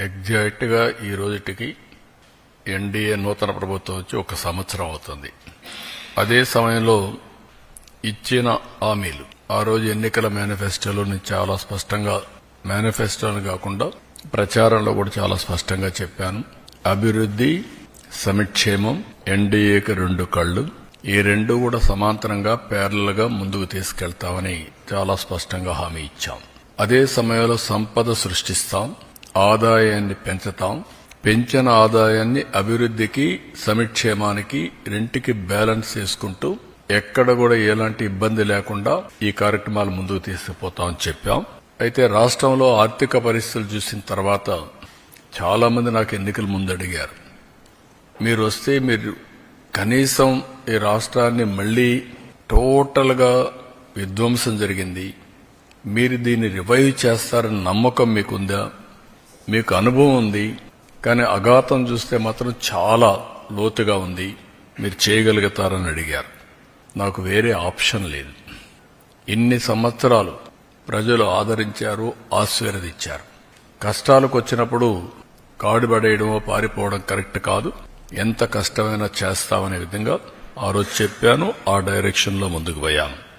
Exact గా ఈ రోజుటికి NDA నూతన ప్రభుత్వం వచ్చి 1 సంవత్సరం అవుతుంది. అదే సమయంలో ఇచ్చిన హామీలు ఆ రోజు ఎన్నికల మేనిఫెస్టోలోని చాలా స్పష్టంగా, మేనిఫెస్టోని కాకుండా ప్రచారంలో కూడా చాలా స్పష్టంగా చెప్పాను. అభివృద్ధి, సంక్షేమం, ఎన్డీఏకి 2 కళ్లు, ఈ 2 కూడా సమాంతరంగా ప్యారల్ గా ముందుకు తీసుకెళ్తామని చాలా స్పష్టంగా హామీ ఇచ్చాం. అదే సమయంలో సంపద సృష్టిస్తాం, ఆదాయాన్ని పెంచుతాం, పెంచిన ఆదాయాన్ని అభివృద్ధికి, సంక్షేమానికి రెంటికి బ్యాలెన్స్ చేసుకుంటూ ఎక్కడ కూడా ఎలాంటి ఇబ్బంది లేకుండా ఈ కార్యక్రమాలు ముందుకు తీసుకుపోతామని చెప్పాం. అయితే రాష్ట్రంలో ఆర్థిక పరిస్థితులు చూసిన తర్వాత చాలా మంది నాకు ఎన్నికల ముందు అడిగారు, మీరు వస్తే మీరు కనీసం ఈ రాష్ట్రాన్ని మళ్లీ టోటల్ గా విధ్వంసం జరిగింది, మీరు దీన్ని రివైవ్ చేస్తారని నమ్మకం మీకుందా, మీకు అనుభవం ఉంది, కానీ అఘాతం చూస్తే మాత్రం చాలా లోతుగా ఉంది, మీరు చేయగలుగుతారని అడిగారు. నాకు వేరే ఆప్షన్ లేదు. ఇన్ని సంవత్సరాలు ప్రజలు ఆదరించారు, ఆశీర్వదించారు. కష్టాలకు వచ్చినప్పుడు కాడుబడేయడమో పారిపోవడం కరెక్ట్ కాదు. ఎంత కష్టమైనా చేస్తామనే విధంగా ఆ రోజు చెప్పాను, ఆ డైరెక్షన్ లో ముందుకు పోయాను.